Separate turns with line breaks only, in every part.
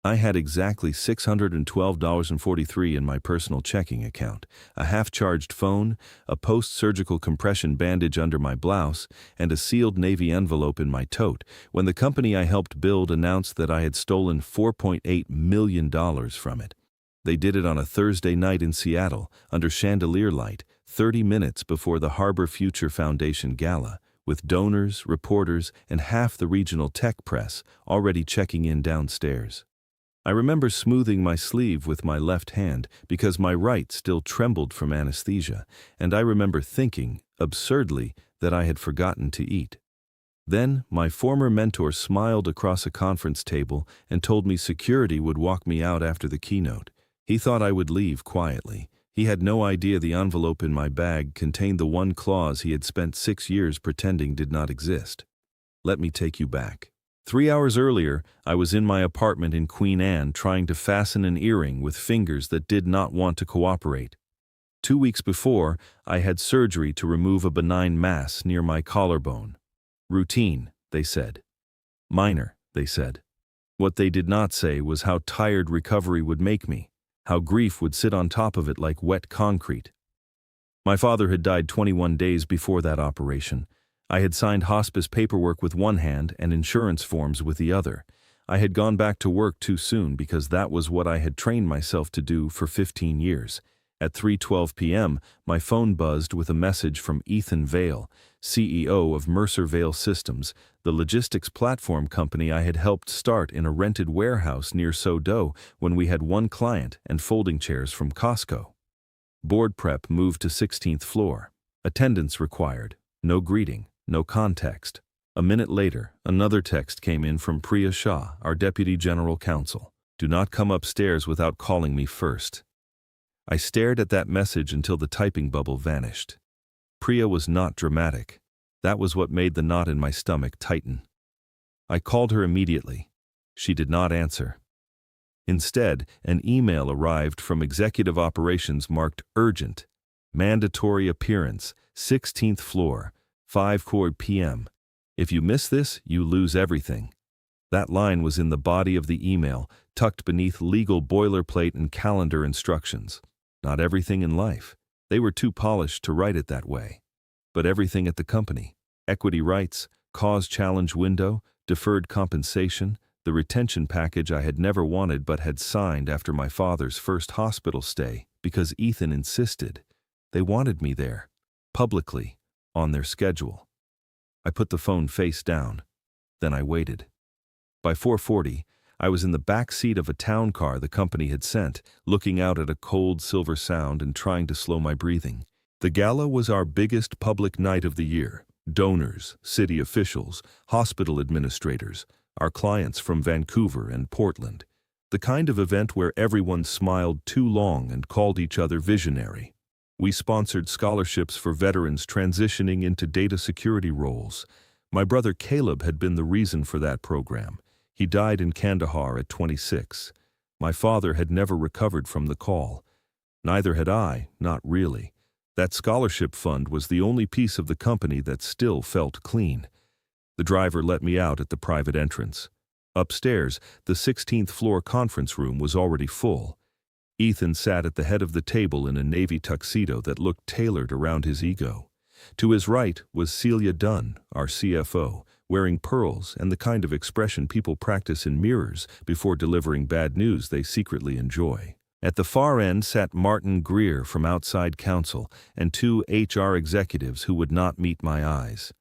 I had exactly $612.43 in my personal checking account, a half-charged phone, a post-surgical compression bandage under my blouse, and a sealed Navy envelope in my tote when the company I helped build announced that I had stolen $4.8 million from it. They did it on a Thursday night in Seattle, under chandelier light, 30 minutes before the Harbor Future Foundation Gala, with donors, reporters, and half the regional tech press already checking in downstairs. I remember smoothing my sleeve with my left hand because my right still trembled from anesthesia, and I remember thinking, absurdly, that I had forgotten to eat. Then, my former mentor smiled across a conference table and told me security would walk me out after the keynote. He thought I would leave quietly. He had no idea the envelope in my bag contained the one clause he had spent 6 years pretending did not exist. Let me take you back. 3 hours earlier, I was in my apartment in Queen Anne trying to fasten an earring with fingers that did not want to cooperate. 2 weeks before, I had surgery to remove a benign mass near my collarbone. Routine, they said. Minor, they said. What they did not say was how tired recovery would make me, how grief would sit on top of it like wet concrete. My father had died 21 days before that operation. I had signed hospice paperwork with one hand and insurance forms with the other. I had gone back to work too soon because that was what I had trained myself to do for 15 years. At 3:12 p.m., my phone buzzed with a message from Ethan Vale, CEO of Mercer Vale Systems, the logistics platform company I had helped start in a rented warehouse near Sodo when we had one client and folding chairs from Costco. Board prep moved to 16th floor. Attendance required. No greeting. No context. A minute later, another text came in from Priya Shah, our Deputy General Counsel. Do not come upstairs without calling me first. I stared at that message until the typing bubble vanished. Priya was not dramatic. That was what made the knot in my stomach tighten. I called her immediately. She did not answer. Instead, an email arrived from Executive Operations marked Urgent. Mandatory appearance, 16th floor. 5:00 p.m. If you miss this, you lose everything. That line was in the body of the email, tucked beneath legal boilerplate and calendar instructions. Not everything in life. They were too polished to write it that way. But everything at the company. Equity rights, cause challenge window, deferred compensation, the retention package I had never wanted but had signed after my father's first hospital stay because Ethan insisted. They wanted me there. Publicly. On their schedule. I put the phone face down. Then I waited. By 4:40, I was in the back seat of a town car the company had sent, looking out at a cold silver sound and trying to slow my breathing. The gala was our biggest public night of the year. Donors, city officials, hospital administrators, our clients from Vancouver and Portland. The kind of event where everyone smiled too long and called each other visionary. We sponsored scholarships for veterans transitioning into data security roles. My brother Caleb had been the reason for that program. He died in Kandahar at 26. My father had never recovered from the call. Neither had I, not really. That scholarship fund was the only piece of the company that still felt clean. The driver let me out at the private entrance. Upstairs, the 16th floor conference room was already full. Ethan sat at the head of the table in a navy tuxedo that looked tailored around his ego. To his right was Celia Dunn, our CFO, wearing pearls and the kind of expression people practice in mirrors before delivering bad news they secretly enjoy. At the far end sat Martin Greer from outside counsel and 2 HR executives who would not meet my eyes.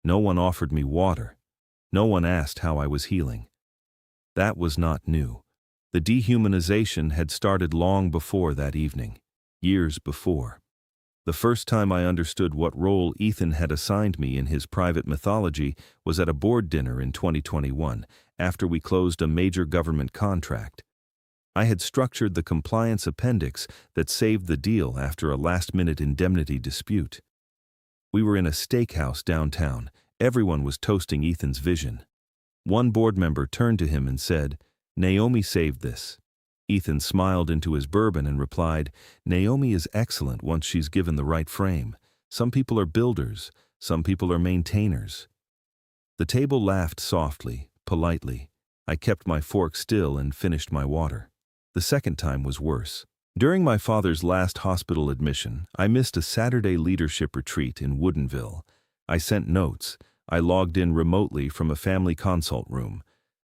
No one offered me water. No one asked how I was healing. That was not new. The dehumanization had started long before that evening, years before. The first time I understood what role Ethan had assigned me in his private mythology was at a board dinner in 2021, after we closed a major government contract. I had structured the compliance appendix that saved the deal after a last-minute indemnity dispute. We were in a steakhouse downtown. Everyone was toasting Ethan's vision. One board member turned to him and said, "Naomi saved this." Ethan smiled into his bourbon and replied, "Naomi is excellent once she's given the right frame. Some people are builders, some people are maintainers." The table laughed softly, politely. I kept my fork still and finished my water. The second time was worse. During my father's last hospital admission, I missed a Saturday leadership retreat in Woodinville. I sent notes. I logged in remotely from a family consult room.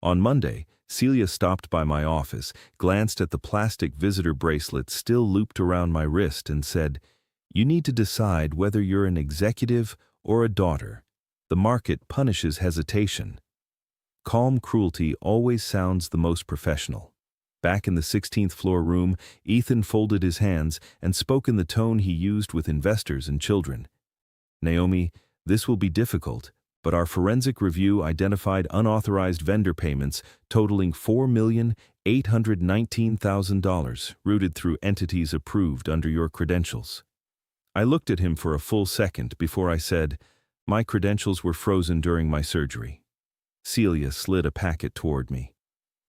On Monday, Celia stopped by my office, glanced at the plastic visitor bracelet still looped around my wrist, and said, "You need to decide whether you're an executive or a daughter. The market punishes hesitation." Calm cruelty always sounds the most professional. Back in the 16th floor room, Ethan folded his hands and spoke in the tone he used with investors and children. "Naomi, this will be difficult, but our forensic review identified unauthorized vendor payments totaling $4,819,000 routed through entities approved under your credentials." I looked at him for a full second before I said, "My credentials were frozen during my surgery." Celia slid a packet toward me.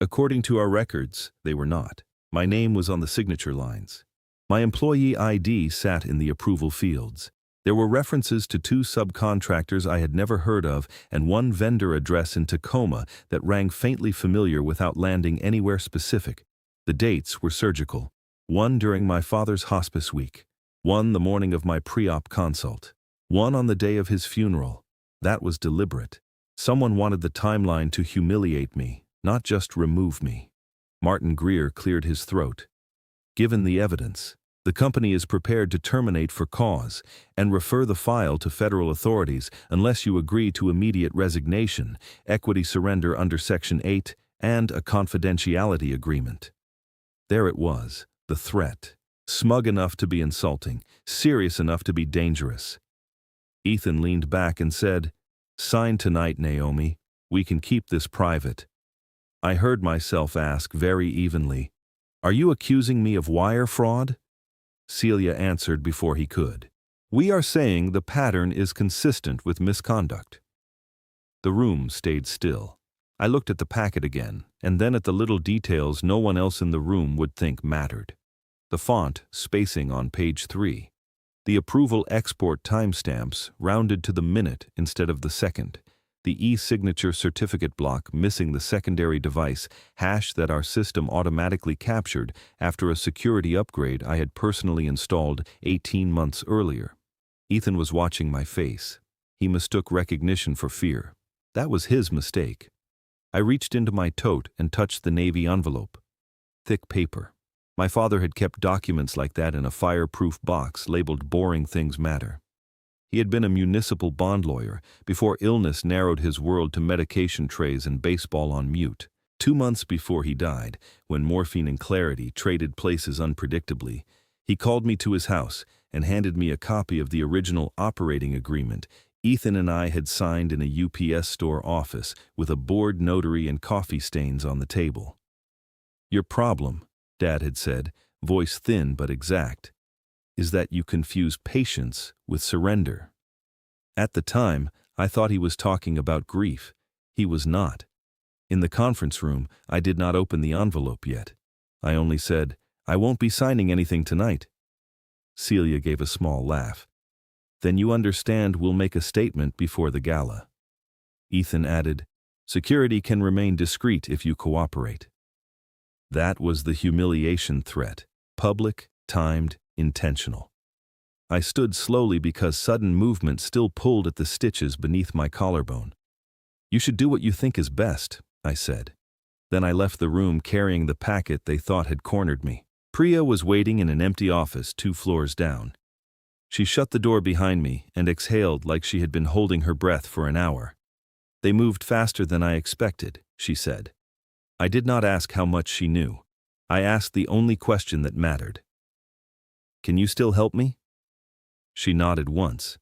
"According to our records, they were not. My name was on the signature lines. My employee ID sat in the approval fields. There were references to 2 subcontractors I had never heard of and 1 vendor address in Tacoma that rang faintly familiar without landing anywhere specific. The dates were surgical. 1 during my father's hospice week. 1 the morning of my pre-op consult. 1 on the day of his funeral. That was deliberate. Someone wanted the timeline to humiliate me, not just remove me. Martin Greer cleared his throat. "Given the evidence, the company is prepared to terminate for cause and refer the file to federal authorities unless you agree to immediate resignation, equity surrender under Section 8, and a confidentiality agreement." There it was, the threat. Smug enough to be insulting, serious enough to be dangerous. Ethan leaned back and said, "Sign tonight, Naomi. We can keep this private." I heard myself ask very evenly, "Are you accusing me of wire fraud?" Celia answered before he could. "We are saying the pattern is consistent with misconduct." The room stayed still. I looked at the packet again, and then at the little details no one else in the room would think mattered. The font spacing on page 3. The approval export timestamps rounded to the minute instead of the second. The e-signature certificate block missing the secondary device hash that our system automatically captured after a security upgrade I had personally installed 18 months earlier. Ethan was watching my face. He mistook recognition for fear. That was his mistake. I reached into my tote and touched the navy envelope. Thick paper. My father had kept documents like that in a fireproof box labeled "Boring Things Matter." He had been a municipal bond lawyer before illness narrowed his world to medication trays and baseball on mute. 2 months before he died, when morphine and clarity traded places unpredictably, he called me to his house and handed me a copy of the original operating agreement Ethan and I had signed in a UPS store office with a bored notary and coffee stains on the table. "Your problem," Dad had said, voice thin but exact, "is that you confuse patience with surrender." At the time, I thought he was talking about grief. He was not. In the conference room, I did not open the envelope yet. I only said, "I won't be signing anything tonight." Celia gave a small laugh. "Then you understand we'll make a statement before the gala." Ethan added, "Security can remain discreet if you cooperate." That was the humiliation threat. Public, timed, intentional. I stood slowly because sudden movement still pulled at the stitches beneath my collarbone. "You should do what you think is best," I said. Then I left the room carrying the packet they thought had cornered me. Priya was waiting in an empty office 2 floors down. She shut the door behind me and exhaled like she had been holding her breath for an hour. "They moved faster than I expected," she said. I did not ask how much she knew. I asked the only question that mattered. "Can you still help me?" She nodded once.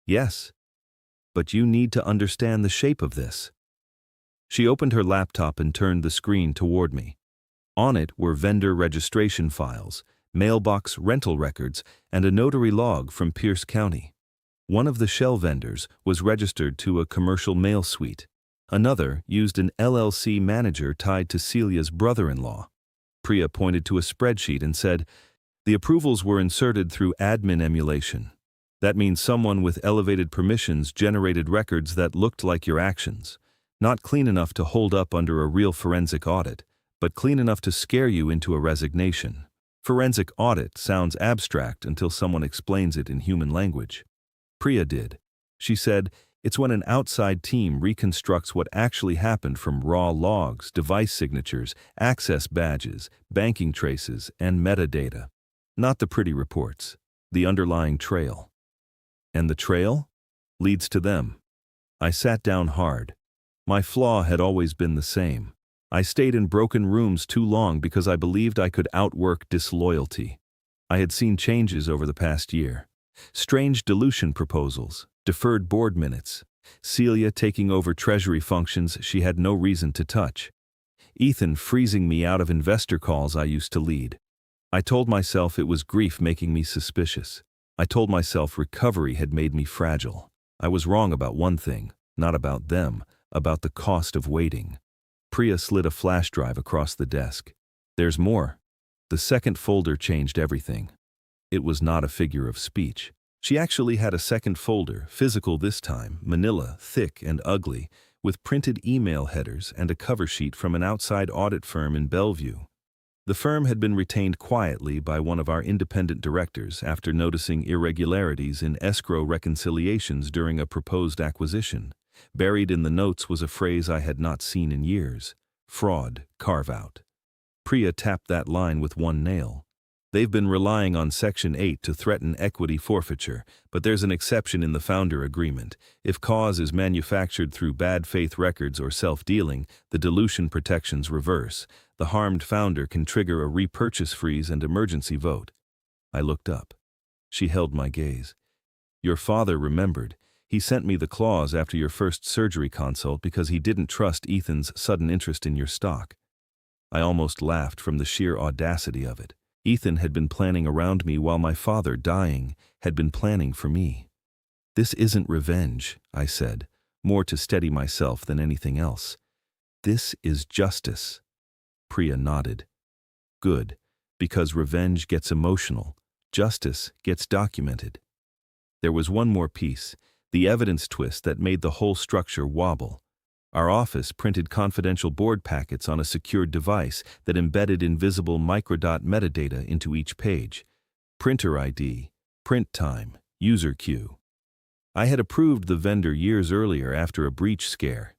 "Yes. But you need to understand the shape of this." She opened her laptop and turned the screen toward me. On it were vendor registration files, mailbox rental records, and a notary log from Pierce County. One of the shell vendors was registered to a commercial mail suite. Another used an LLC manager tied to Celia's brother-in-law. Priya pointed to a spreadsheet and said, "The approvals were inserted through admin emulation. That means someone with elevated permissions generated records that looked like your actions. Not clean enough to hold up under a real forensic audit, but clean enough to scare you into a resignation. Forensic audit sounds abstract until someone explains it in human language. Priya did. She said, it's when an outside team reconstructs what actually happened from raw logs, device signatures, access badges, banking traces, and metadata. Not the pretty reports, the underlying trail. And the trail leads to them. I sat down hard. My flaw had always been the same. I stayed in broken rooms too long because I believed I could outwork disloyalty. I had seen changes over the past year. Strange dilution proposals, deferred board minutes, Celia taking over treasury functions she had no reason to touch, Ethan freezing me out of investor calls I used to lead. I told myself it was grief making me suspicious. I told myself recovery had made me fragile. I was wrong about one thing, not about them, about the cost of waiting. Priya slid a flash drive across the desk. There's more. The second folder changed everything. It was not a figure of speech. She actually had a second folder, physical this time, manila, thick and ugly, with printed email headers and a cover sheet from an outside audit firm in Bellevue. The firm had been retained quietly by one of our independent directors after noticing irregularities in escrow reconciliations during a proposed acquisition. Buried in the notes was a phrase I had not seen in years: fraud, carve-out. Priya tapped that line with one nail. They've been relying on Section 8 to threaten equity forfeiture, but there's an exception in the founder agreement. If cause is manufactured through bad faith records or self-dealing, the dilution protections reverse. The harmed founder can trigger a repurchase freeze and emergency vote. I looked up. She held my gaze. Your father remembered. He sent me the clause after your first surgery consult because he didn't trust Ethan's sudden interest in your stock. I almost laughed from the sheer audacity of it. Ethan had been planning around me while my father, dying, had been planning for me. This isn't revenge, I said, more to steady myself than anything else. This is justice. Priya nodded. Good, because revenge gets emotional. Justice gets documented. There was one more piece, the evidence twist that made the whole structure wobble. Our office printed confidential board packets on a secured device that embedded invisible microdot metadata into each page. Printer ID, print time, user queue. I had approved the vendor years earlier after a breach scare.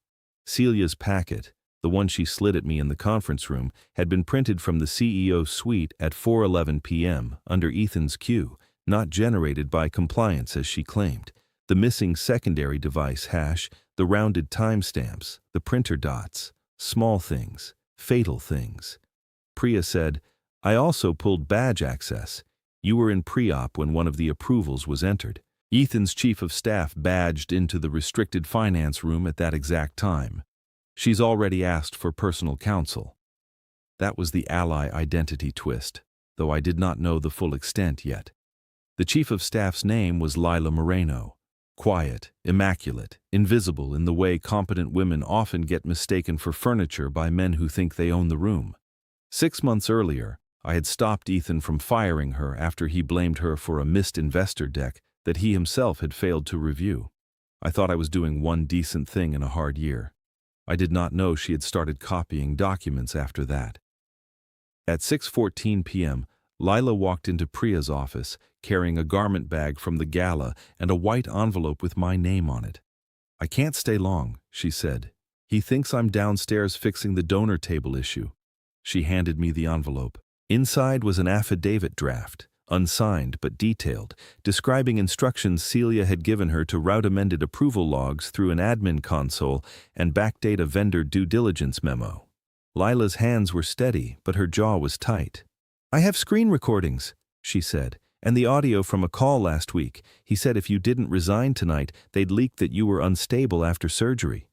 Celia's packet, the one she slid at me in the conference room, had been printed from the CEO's suite at 4:11 p.m. under Ethan's queue, not generated by compliance as she claimed. The missing secondary device hash, the rounded timestamps, the printer dots, small things, fatal things. Priya said, I also pulled badge access. You were in pre-op when one of the approvals was entered. Ethan's chief of staff badged into the restricted finance room at that exact time. She's already asked for personal counsel. That was the ally identity twist, though I did not know the full extent yet. The chief of staff's name was Lila Moreno. Quiet, immaculate, invisible in the way competent women often get mistaken for furniture by men who think they own the room. 6 months earlier, I had stopped Ethan from firing her after he blamed her for a missed investor deck that he himself had failed to review. I thought I was doing one decent thing in a hard year. I did not know she had started copying documents after that. At 6:14 p.m., Lila walked into Priya's office, carrying a garment bag from the gala and a white envelope with my name on it. I can't stay long, she said. He thinks I'm downstairs fixing the donor table issue. She handed me the envelope. Inside was an affidavit draft, unsigned but detailed, describing instructions Celia had given her to route amended approval logs through an admin console and backdate a vendor due diligence memo. Lila's hands were steady, but her jaw was tight. I have screen recordings, she said, and the audio from a call last week. He said if you didn't resign tonight, they'd leak that you were unstable after surgery.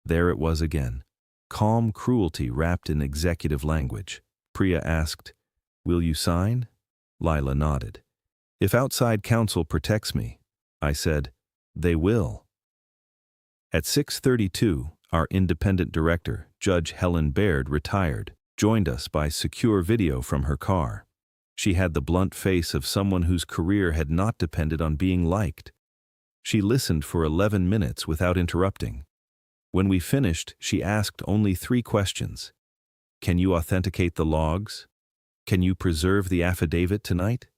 There it was again. Calm cruelty wrapped in executive language. Priya asked, Will you sign? Lila nodded. If outside counsel protects me, I said, they will. At 6:32, our independent director, Judge Helen Baird, retired, joined us by secure video from her car. She had the blunt face of someone whose career had not depended on being liked. She listened for 11 minutes without interrupting. When we finished, she asked only 3 questions. Can you authenticate the logs? Can you preserve the affidavit tonight?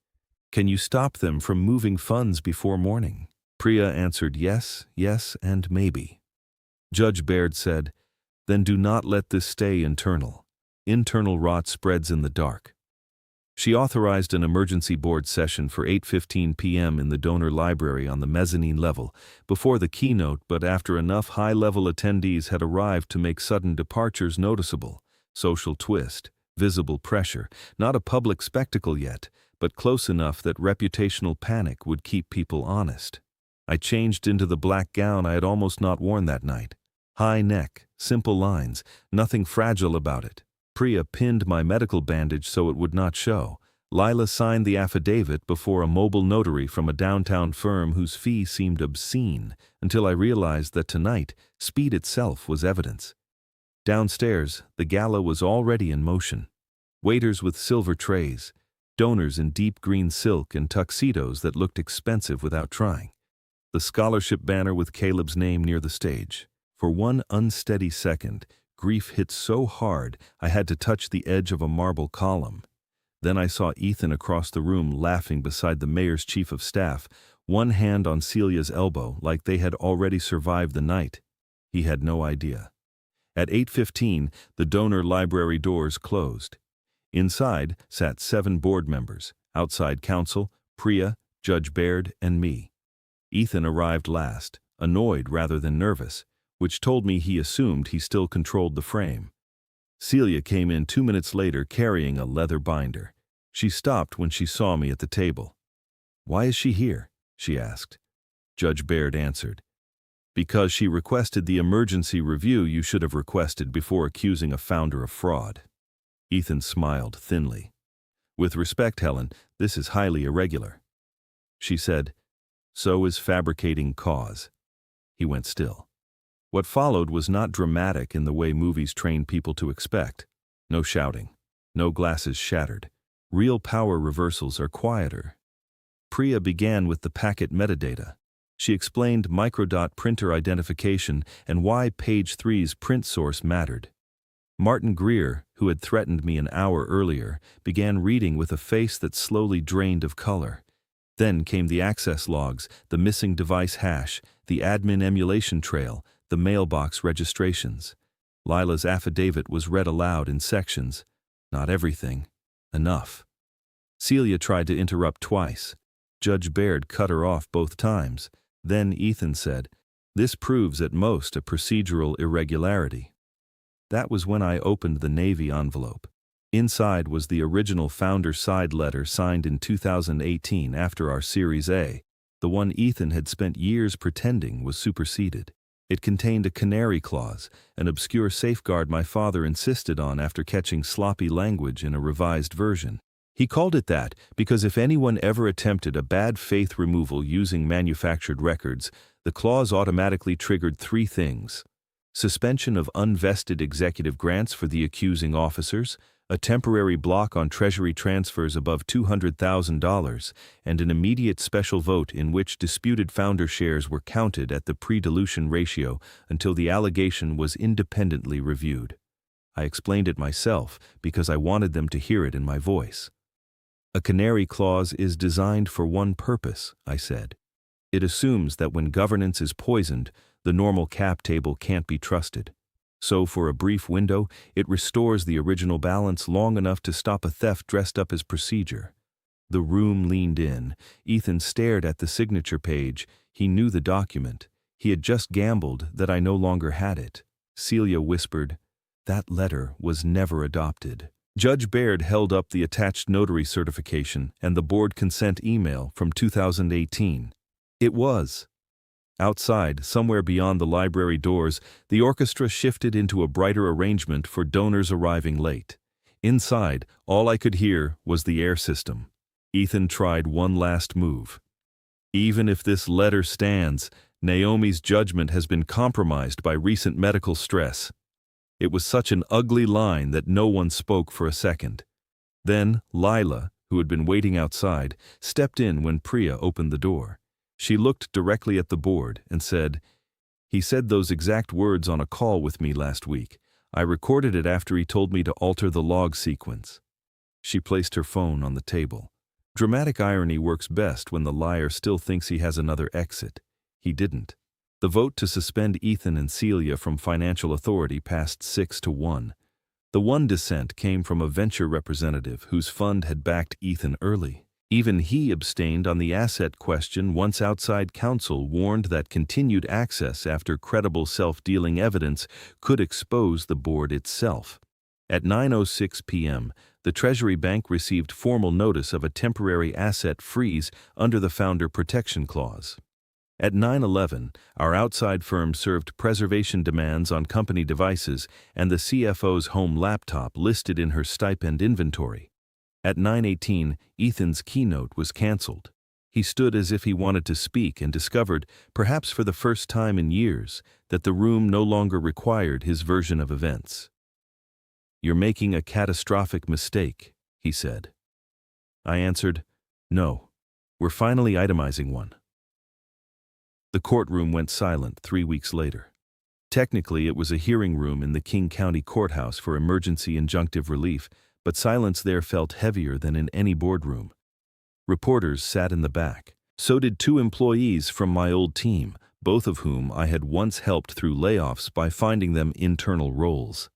Can you stop them from moving funds before morning? Priya answered yes, yes, and maybe. Judge Baird said, then do not let this stay internal. Internal rot spreads in the dark. She authorized an emergency board session for 8:15 p.m. in the donor library on the mezzanine level, before the keynote but after enough high-level attendees had arrived to make sudden departures noticeable. Social twist, visible pressure, not a public spectacle yet, but close enough that reputational panic would keep people honest. I changed into the black gown I had almost not worn that night. High neck, simple lines, nothing fragile about it. Priya pinned my medical bandage so it would not show. Lila signed the affidavit before a mobile notary from a downtown firm whose fee seemed obscene, until I realized that tonight, speed itself was evidence. Downstairs, the gala was already in motion. Waiters with silver trays, donors in deep green silk and tuxedos that looked expensive without trying. The scholarship banner with Caleb's name near the stage. For one unsteady second, grief hit so hard I had to touch the edge of a marble column. Then I saw Ethan across the room laughing beside the mayor's chief of staff, one hand on Celia's elbow like they had already survived the night. He had no idea. At 8:15, the donor library doors closed. Inside sat 7 board members, outside counsel, Priya, Judge Baird, and me. Ethan arrived last, annoyed rather than nervous, which told me he assumed he still controlled the frame. Celia came in 2 minutes later carrying a leather binder. She stopped when she saw me at the table. "Why is she here?" she asked. Judge Baird answered, "Because she requested the emergency review you should have requested before accusing a founder of fraud." Ethan smiled thinly. "With respect, Helen, this is highly irregular." She said, "So is fabricating cause." He went still. What followed was not dramatic in the way movies train people to expect. No shouting. No glasses shattered. Real power reversals are quieter. Priya began with the packet metadata. She explained microdot printer identification and why page 3's print source mattered. Martin Greer, who had threatened me an hour earlier, began reading with a face that slowly drained of color. Then came the access logs, the missing device hash, the admin emulation trail, the mailbox registrations. Lila's affidavit was read aloud in sections. Not everything. Enough. Celia tried to interrupt twice. Judge Baird cut her off both times. Then Ethan said, "This proves at most a procedural irregularity." That was when I opened the Navy envelope. Inside was the original founder side letter signed in 2018 after our Series A. The one Ethan had spent years pretending was superseded. It contained a canary clause, an obscure safeguard my father insisted on after catching sloppy language in a revised version. He called it that because if anyone ever attempted a bad faith removal using manufactured records, the clause automatically triggered 3 things: suspension of unvested executive grants for the accusing officers, a temporary block on Treasury transfers above $200,000, and an immediate special vote in which disputed founder shares were counted at the pre-dilution ratio until the allegation was independently reviewed. I explained it myself because I wanted them to hear it in my voice. A canary clause is designed for one purpose, I said. It assumes that when governance is poisoned, the normal cap table can't be trusted. So for a brief window, it restores the original balance long enough to stop a theft dressed up as procedure. The room leaned in. Ethan stared at the signature page. He knew the document. He had just gambled that I no longer had it. Celia whispered, "That letter was never adopted." Judge Baird held up the attached notary certification and the board consent email from 2018. It was. Outside, somewhere beyond the library doors, the orchestra shifted into a brighter arrangement for donors arriving late. Inside, all I could hear was the air system. Ethan tried one last move. "Even if this letter stands, Naomi's judgment has been compromised by recent medical stress." It was such an ugly line that no one spoke for a second. Then Lila, who had been waiting outside, stepped in when Priya opened the door. She looked directly at the board and said, He said those exact words on a call with me last week. I recorded it after he told me to alter the log sequence. She placed her phone on the table. Dramatic irony works best when the liar still thinks he has another exit. He didn't. The vote to suspend Ethan and Celia from financial authority passed 6-1. The one dissent came from a venture representative whose fund had backed Ethan early. Even he abstained on the asset question once outside counsel warned that continued access after credible self-dealing evidence could expose the board itself. At 9:06 p.m., the Treasury Bank received formal notice of a temporary asset freeze under the Founder Protection Clause. At 9:11, our outside firm served preservation demands on company devices and the CFO's home laptop listed in her stipend inventory. At 9:18, Ethan's keynote was canceled. He stood as if he wanted to speak and discovered, perhaps for the first time in years, that the room no longer required his version of events. "You're making a catastrophic mistake," he said. I answered, "No, we're finally itemizing one." The courtroom went silent 3 weeks later. Technically, it was a hearing room in the King County Courthouse for emergency injunctive relief, but silence there felt heavier than in any boardroom. Reporters sat in the back. So did 2 employees from my old team, both of whom I had once helped through layoffs by finding them internal roles.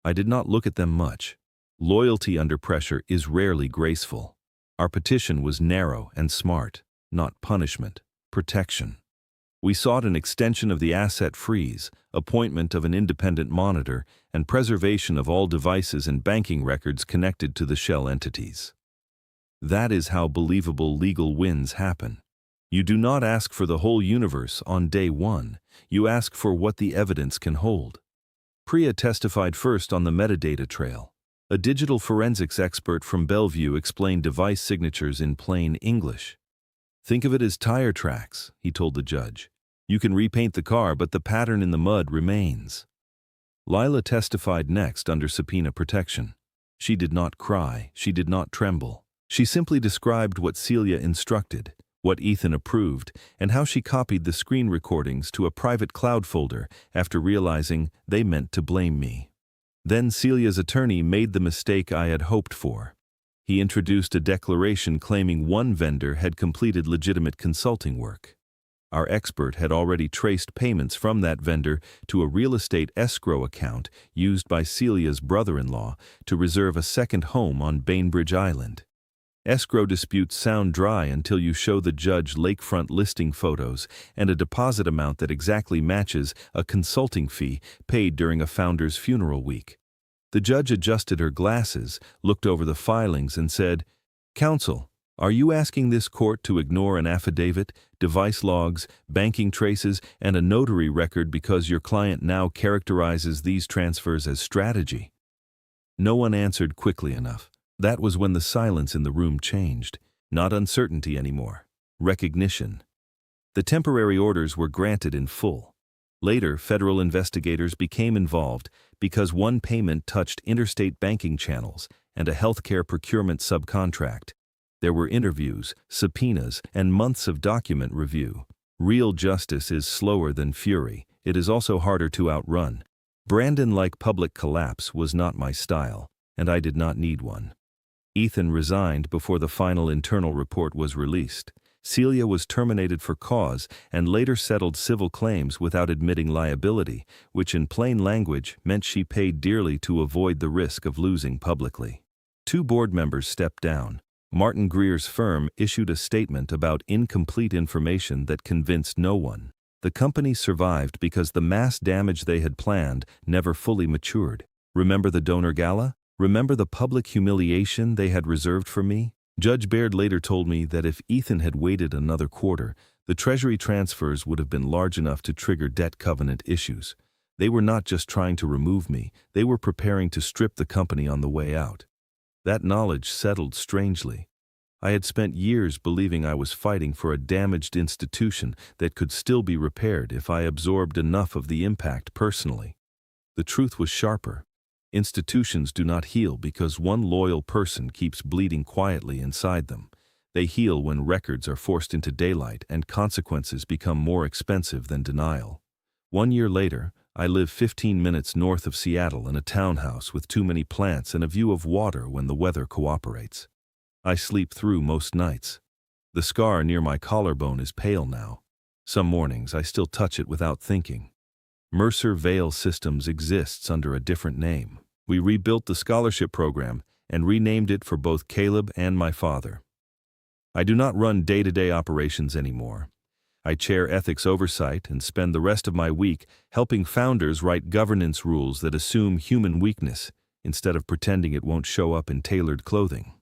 I did not look at them much. Loyalty under pressure is rarely graceful. Our petition was narrow and smart, not punishment, protection. We sought an extension of the asset freeze, appointment of an independent monitor, and preservation of all devices and banking records connected to the shell entities. That is how believable legal wins happen. You do not ask for the whole universe on day one. You ask for what the evidence can hold. Priya testified first on the metadata trail. A digital forensics expert from Bellevue explained device signatures in plain English. "Think of it as tire tracks," he told the judge. "You can repaint the car, but the pattern in the mud remains." Lila testified next under subpoena protection. She did not cry, she did not tremble. She simply described what Celia instructed, what Ethan approved, and how she copied the screen recordings to a private cloud folder after realizing they meant to blame me. Then Celia's attorney made the mistake I had hoped for. He introduced a declaration claiming one vendor had completed legitimate consulting work. Our expert had already traced payments from that vendor to a real estate escrow account used by Celia's brother-in-law to reserve a second home on Bainbridge Island. Escrow disputes sound dry until you show the judge lakefront listing photos and a deposit amount that exactly matches a consulting fee paid during a founder's funeral week. The judge adjusted her glasses, looked over the filings, and said, "Counsel, are you asking this court to ignore an affidavit, device logs, banking traces, and a notary record because your client now characterizes these transfers as strategy?" No one answered quickly enough. That was when the silence in the room changed. Not uncertainty anymore. Recognition. The temporary orders were granted in full. Later, federal investigators became involved because one payment touched interstate banking channels and a healthcare procurement subcontract. There were interviews, subpoenas, and months of document review. Real justice is slower than fury. It is also harder to outrun. Brandon-like public collapse was not my style, and I did not need one. Ethan resigned before the final internal report was released. Celia was terminated for cause and later settled civil claims without admitting liability, which in plain language meant she paid dearly to avoid the risk of losing publicly. 2 board members stepped down. Martin Greer's firm issued a statement about incomplete information that convinced no one. The company survived because the mass damage they had planned never fully matured. Remember the donor gala? Remember the public humiliation they had reserved for me? Judge Baird later told me that if Ethan had waited another quarter, the Treasury transfers would have been large enough to trigger debt covenant issues. They were not just trying to remove me, they were preparing to strip the company on the way out. That knowledge settled strangely. I had spent years believing I was fighting for a damaged institution that could still be repaired if I absorbed enough of the impact personally. The truth was sharper. Institutions do not heal because one loyal person keeps bleeding quietly inside them. They heal when records are forced into daylight and consequences become more expensive than denial. 1 year later, I live 15 minutes north of Seattle in a townhouse with too many plants and a view of water when the weather cooperates. I sleep through most nights. The scar near my collarbone is pale now. Some mornings I still touch it without thinking. Mercer Vale Systems exists under a different name. We rebuilt the scholarship program and renamed it for both Caleb and my father. I do not run day-to-day operations anymore. I chair ethics oversight and spend the rest of my week helping founders write governance rules that assume human weakness instead of pretending it won't show up in tailored clothing.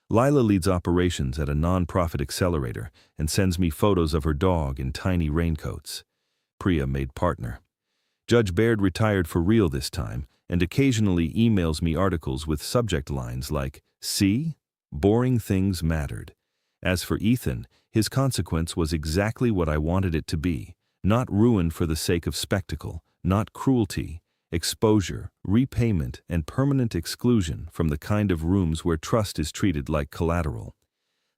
Lila leads operations at a non-profit accelerator and sends me photos of her dog in tiny raincoats. Priya made partner. Judge Baird retired for real this time and occasionally emails me articles with subject lines like, "See? Boring things mattered." As for Ethan, his consequence was exactly what I wanted it to be, not ruin for the sake of spectacle, not cruelty, exposure, repayment, and permanent exclusion from the kind of rooms where trust is treated like collateral.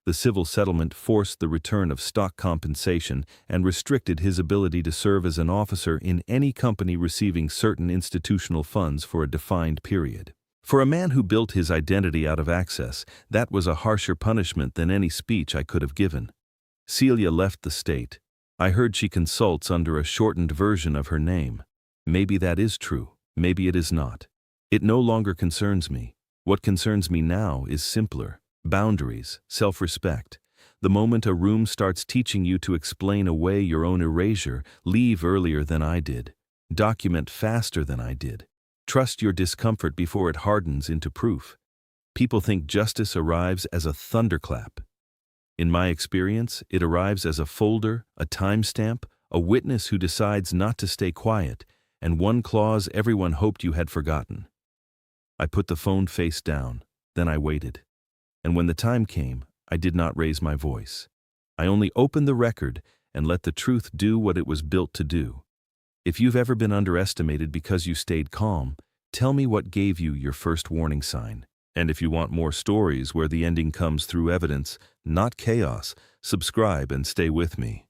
The civil settlement forced the return of stock compensation and restricted his ability to serve as an officer in any company receiving certain institutional funds for a defined period. For a man who built his identity out of access, that was a harsher punishment than any speech I could have given. Celia left the state. I heard she consults under a shortened version of her name. Maybe that is true. Maybe it is not. It no longer concerns me. What concerns me now is simpler. Boundaries, self-respect. The moment a room starts teaching you to explain away your own erasure, leave earlier than I did. Document faster than I did. Trust your discomfort before it hardens into proof. People think justice arrives as a thunderclap. In my experience, it arrives as a folder, a timestamp, a witness who decides not to stay quiet, and one clause everyone hoped you had forgotten. I put the phone face down, then I waited. And when the time came, I did not raise my voice. I only opened the record and let the truth do what it was built to do. If you've ever been underestimated because you stayed calm, tell me what gave you your first warning sign. And if you want more stories where the ending comes through evidence, not chaos, subscribe and stay with me.